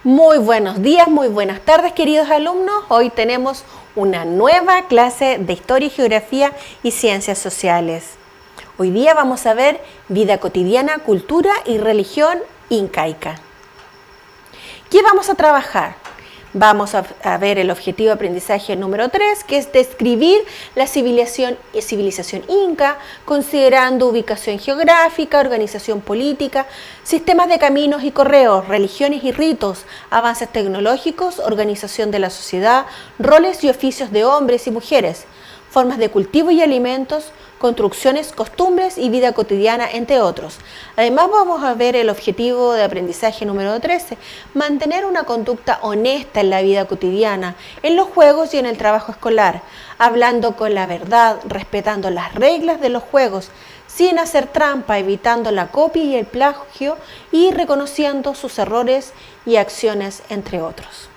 Muy buenos días, muy buenas tardes, queridos alumnos. Hoy tenemos una nueva clase de Historia y Geografía y Ciencias Sociales. Hoy día vamos a ver vida cotidiana, cultura y religión incaica. ¿Qué vamos a trabajar? Vamos a ver el objetivo de aprendizaje número 3, que es describir la civilización inca, considerando ubicación geográfica, organización política, sistemas de caminos y correos, religiones y ritos, avances tecnológicos, organización de la sociedad, roles y oficios de hombres y mujeres, formas de cultivo y alimentos, construcciones, costumbres y vida cotidiana, entre otros. Además vamos a ver el objetivo de aprendizaje número 13, mantener una conducta honesta en la vida cotidiana, en los juegos y en el trabajo escolar, hablando con la verdad, respetando las reglas de los juegos, sin hacer trampa, evitando la copia y el plagio y reconociendo sus errores y acciones, entre otros.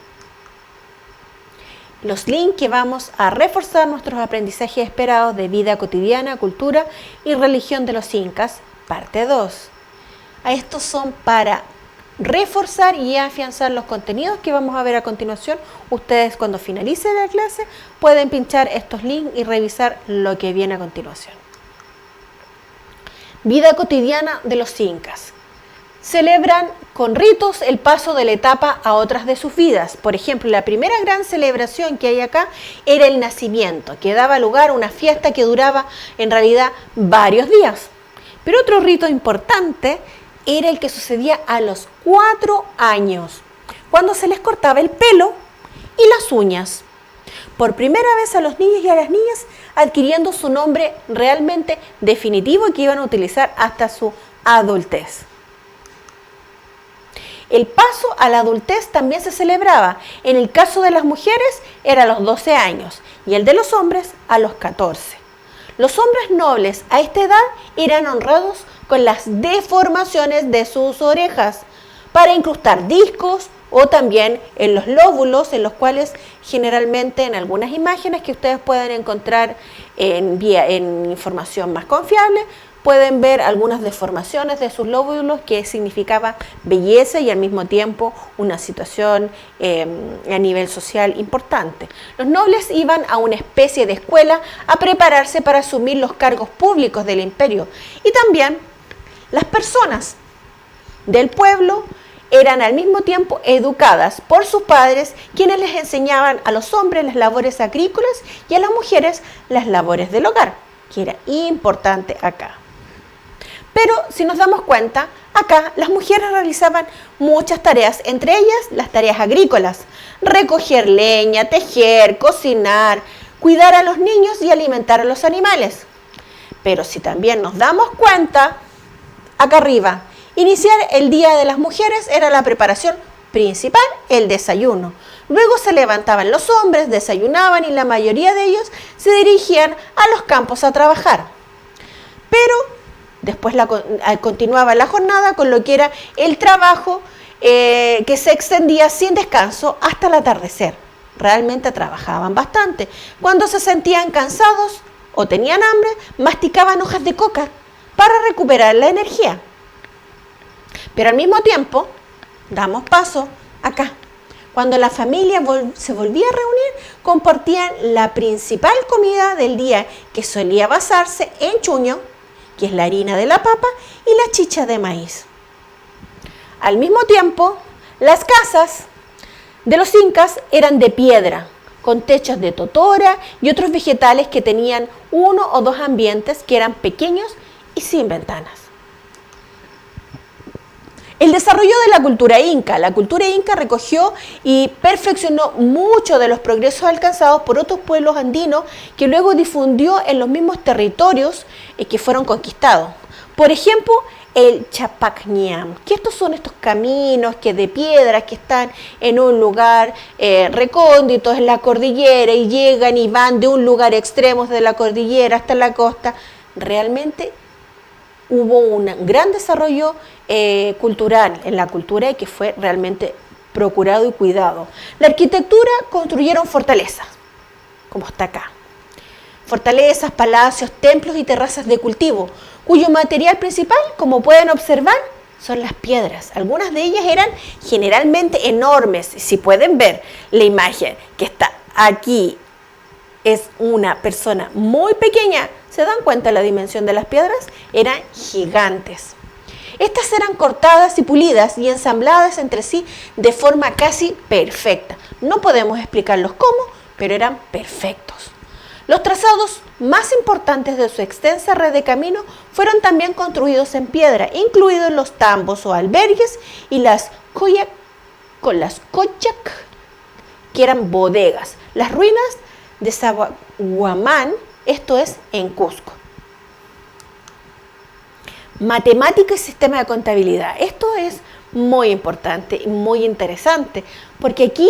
Los links que vamos a reforzar nuestros aprendizajes esperados de vida cotidiana, cultura y religión de los incas, parte 2. Estos son para reforzar y afianzar los contenidos que vamos a ver a continuación. Ustedes cuando finalice la clase pueden pinchar estos links y revisar lo que viene a continuación. Vida cotidiana de los incas. Celebran con ritos el paso de la etapa a otras de sus vidas. Por ejemplo, la primera gran celebración que hay acá era el nacimiento, que daba lugar a una fiesta que duraba en realidad varios días. Pero otro rito importante era el que sucedía a los 4 años, cuando se les cortaba el pelo y las uñas. Por primera vez a los niños y a las niñas adquiriendo su nombre realmente definitivo y que iban a utilizar hasta su adultez. El paso a la adultez también se celebraba. En el caso de las mujeres era a los 12 años y el de los hombres a los 14. Los hombres nobles a esta edad eran honrados con las deformaciones de sus orejas para incrustar discos o también en los lóbulos, en los cuales generalmente en algunas imágenes que ustedes pueden encontrar en información más confiable, pueden ver algunas deformaciones de sus lóbulos que significaba belleza y al mismo tiempo una situación a nivel social importante. Los nobles iban a una especie de escuela a prepararse para asumir los cargos públicos del imperio y también las personas del pueblo eran al mismo tiempo educadas por sus padres, quienes les enseñaban a los hombres las labores agrícolas y a las mujeres las labores del hogar, que era importante acá. Pero si nos damos cuenta, acá las mujeres realizaban muchas tareas, entre ellas las tareas agrícolas, recoger leña, tejer, cocinar, cuidar a los niños y alimentar a los animales. Pero si también nos damos cuenta, acá arriba, iniciar el Día de las Mujeres era la preparación principal, el desayuno. Luego se levantaban los hombres, desayunaban y la mayoría de ellos se dirigían a los campos a trabajar. Pero después continuaba la jornada con lo que era el trabajo que se extendía sin descanso hasta el atardecer. Realmente trabajaban bastante. Cuando se sentían cansados o tenían hambre, masticaban hojas de coca para recuperar la energía. Pero al mismo tiempo, damos paso acá. Cuando la familia se volvía a reunir, compartían la principal comida del día, que solía basarse en chuño, que es la harina de la papa, y la chicha de maíz. Al mismo tiempo, las casas de los incas eran de piedra, con techos de totora y otros vegetales que tenían 1 o 2 ambientes que eran pequeños y sin ventanas. El desarrollo de la cultura inca. La cultura inca recogió y perfeccionó muchos de los progresos alcanzados por otros pueblos andinos que luego difundió en los mismos territorios que fueron conquistados. Por ejemplo, el Chapacñam, que estos son estos caminos de piedra que están en un lugar recóndito en la cordillera y llegan y van de un lugar extremo de la cordillera hasta la costa. Realmente hubo un gran desarrollo cultural en la cultura y que fue realmente procurado y cuidado. La arquitectura construyeron fortalezas, como está acá. Fortalezas, palacios, templos y terrazas de cultivo, cuyo material principal, como pueden observar, son las piedras. Algunas de ellas eran generalmente enormes. Si pueden ver la imagen que está aquí, es una persona muy pequeña. ¿Se dan cuenta de la dimensión de las piedras? Eran gigantes. Estas eran cortadas y pulidas y ensambladas entre sí de forma casi perfecta. No podemos explicarlos cómo, pero eran perfectos. Los trazados más importantes de su extensa red de camino fueron también construidos en piedra, incluidos los tambos o albergues y las koyak, que eran bodegas. Las ruinas de Sacsayhuamán, esto es en Cusco. Matemática y sistema de contabilidad. Esto es muy importante y muy interesante, porque aquí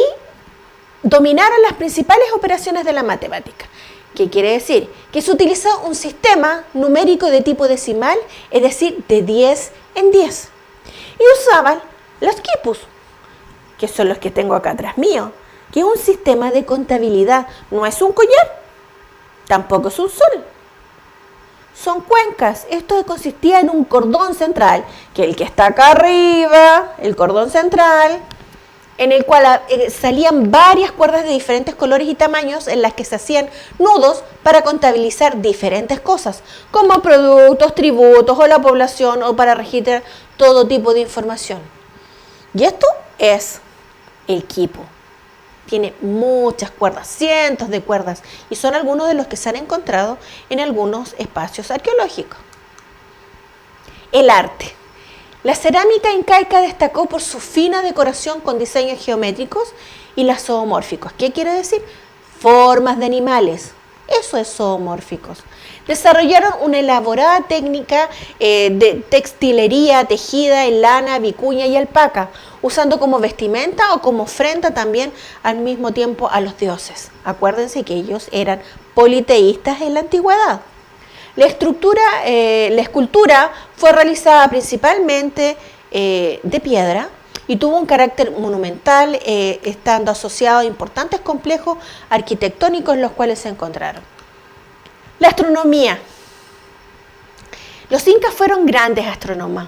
dominaron las principales operaciones de la matemática. ¿Qué quiere decir? Que se utilizó un sistema numérico de tipo decimal, es decir, de 10 en 10. Y usaban los quipus, que son los que tengo acá atrás mío, que es un sistema de contabilidad. No es un collar, tampoco es un sol. Son cuencas. Esto consistía en un cordón central, que el que está acá arriba, el cordón central, en el cual salían varias cuerdas de diferentes colores y tamaños en las que se hacían nudos para contabilizar diferentes cosas, como productos, tributos o la población, o para registrar todo tipo de información. Y esto es el quipu. Tiene muchas cuerdas, cientos de cuerdas, y son algunos de los que se han encontrado en algunos espacios arqueológicos. El arte. La cerámica incaica destacó por su fina decoración con diseños geométricos y las zoomórficos. ¿Qué quiere decir? Formas de animales. Eso es zoomórficos. Desarrollaron una elaborada técnica de textilería tejida en lana, vicuña y alpaca, usando como vestimenta o como ofrenda también al mismo tiempo a los dioses. Acuérdense que ellos eran politeístas en la antigüedad. La escultura fue realizada principalmente de piedra y tuvo un carácter monumental, estando asociado a importantes complejos arquitectónicos en los cuales se encontraron. La astronomía. Los incas fueron grandes astrónomos.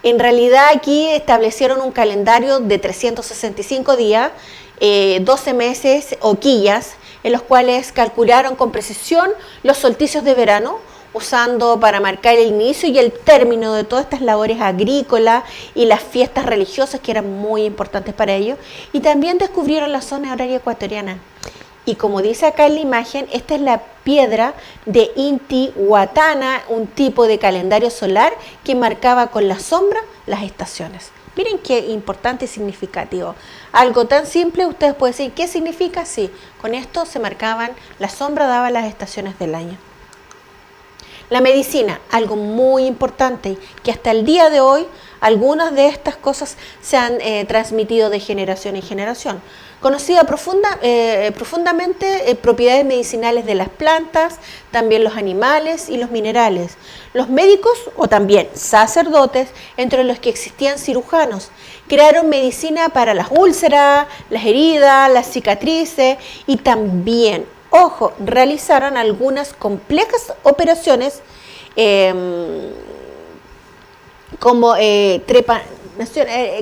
En realidad aquí establecieron un calendario de 365 días, 12 meses o quillas, en los cuales calcularon con precisión los solsticios de verano, usando para marcar el inicio y el término de todas estas labores agrícolas y las fiestas religiosas que eran muy importantes para ellos, y también descubrieron la zona horaria ecuatoriana. Y como dice acá en la imagen, esta es la piedra de Intihuatana, un tipo de calendario solar que marcaba con la sombra las estaciones. Miren qué importante y significativo. Algo tan simple, ustedes pueden decir, ¿qué significa? Sí, con esto se marcaban, la sombra daba las estaciones del año. La medicina, algo muy importante, que hasta el día de hoy algunas de estas cosas se han transmitido de generación en generación. Conocida profundamente propiedades medicinales de las plantas, también los animales y los minerales. Los médicos o también sacerdotes, entre los que existían cirujanos, crearon medicina para las úlceras, las heridas, las cicatrices y también, ojo, realizaron algunas complejas operaciones como trepanación.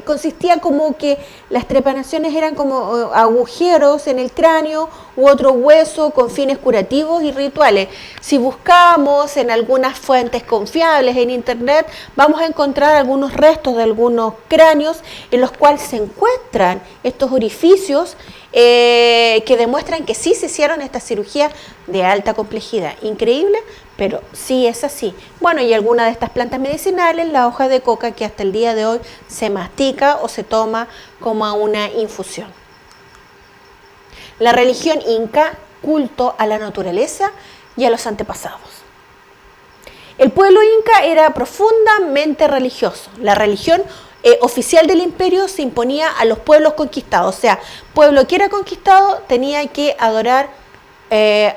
Consistía como que las trepanaciones eran como agujeros en el cráneo u otro hueso con fines curativos y rituales. Si buscamos en algunas fuentes confiables en internet, vamos a encontrar algunos restos de algunos cráneos en los cuales se encuentran estos orificios que demuestran que sí se hicieron esta cirugía de alta complejidad. Increíble, pero sí es así. Bueno, y alguna de estas plantas medicinales, la hoja de coca, que hasta el día de hoy se mastica o se toma como una infusión. La religión inca, culto a la naturaleza y a los antepasados. El pueblo inca era profundamente religioso. La religión oficial del imperio se imponía a los pueblos conquistados. O sea, pueblo que era conquistado tenía que adorar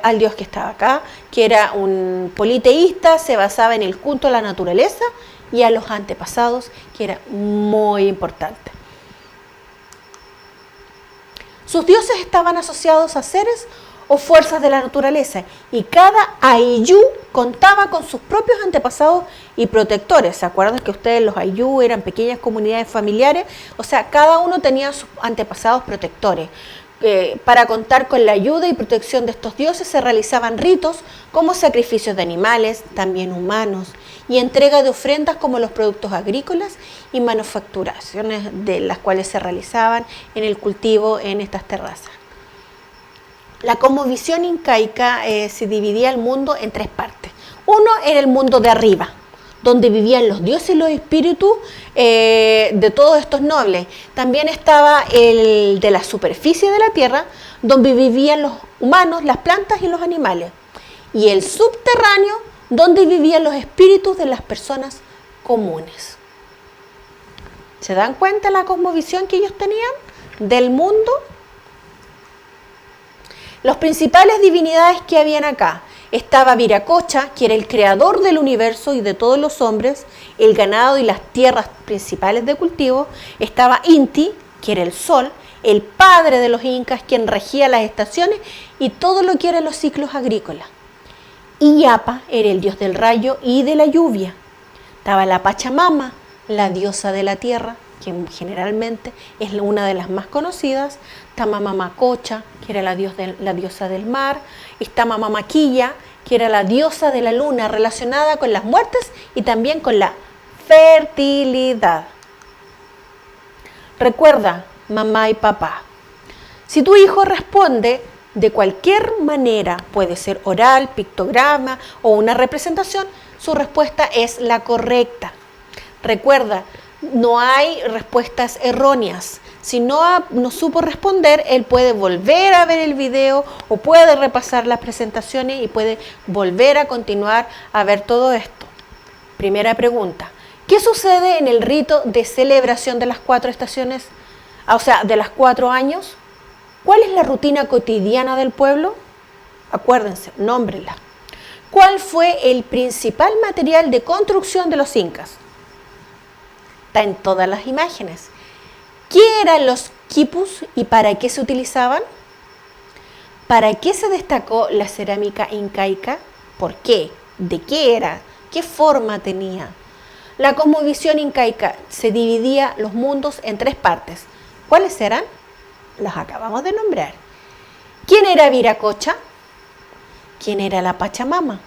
al dios que estaba acá, que era un politeísta, se basaba en el culto a la naturaleza y a los antepasados, que era muy importante. Sus dioses estaban asociados a seres o fuerzas de la naturaleza. Y cada Ayllu contaba con sus propios antepasados y protectores. ¿Se acuerdan que ustedes los Ayllu eran pequeñas comunidades familiares? O sea, cada uno tenía sus antepasados protectores. Para contar con la ayuda y protección de estos dioses se realizaban ritos como sacrificios de animales, también humanos, y entrega de ofrendas como los productos agrícolas y manufacturaciones de las cuales se realizaban en el cultivo en estas terrazas. La cosmovisión incaica se dividía el mundo en tres partes. Uno era el mundo de arriba, donde vivían los dioses y los espíritus de todos estos nobles. También estaba el de la superficie de la tierra, donde vivían los humanos, las plantas y los animales. Y el subterráneo, donde vivían los espíritus de las personas comunes. ¿Se dan cuenta la cosmovisión que ellos tenían del mundo? Las principales divinidades que habían acá. Estaba Viracocha, que era el creador del universo y de todos los hombres, el ganado y las tierras principales de cultivo. Estaba Inti, que era el sol, el padre de los incas, quien regía las estaciones y todo lo que eran los ciclos agrícolas. Illapa era el dios del rayo y de la lluvia. Estaba la Pachamama, la diosa de la tierra, que generalmente es una de las más conocidas. Está Mamamacocha, que era la diosa del mar. Está Mamamaquilla, que era la diosa de la luna, relacionada con las muertes y también con la fertilidad. Recuerda, mamá y papá, si tu hijo responde de cualquier manera, puede ser oral, pictograma o una representación, su respuesta es la correcta. Recuerda, no hay respuestas erróneas. Si no supo responder, él puede volver a ver el video o puede repasar las presentaciones y puede volver a continuar a ver todo esto. Primera pregunta. ¿Qué sucede en el rito de celebración de las 4 estaciones? O sea, de las 4 años. ¿Cuál es la rutina cotidiana del pueblo? Acuérdense, nómbrenla. ¿Cuál fue el principal material de construcción de los incas? Está en todas las imágenes. ¿Qué eran los quipus y para qué se utilizaban? ¿Para qué se destacó la cerámica incaica? ¿Por qué? ¿De qué era? ¿Qué forma tenía? La cosmovisión incaica se dividía los mundos en 3 partes. ¿Cuáles eran? Las acabamos de nombrar. ¿Quién era Viracocha? ¿Quién era la Pachamama?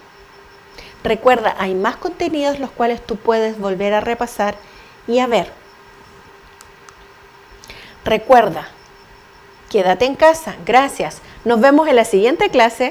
Recuerda, hay más contenidos los cuales tú puedes volver a repasar y a ver. Recuerda, quédate en casa. Gracias. Nos vemos en la siguiente clase.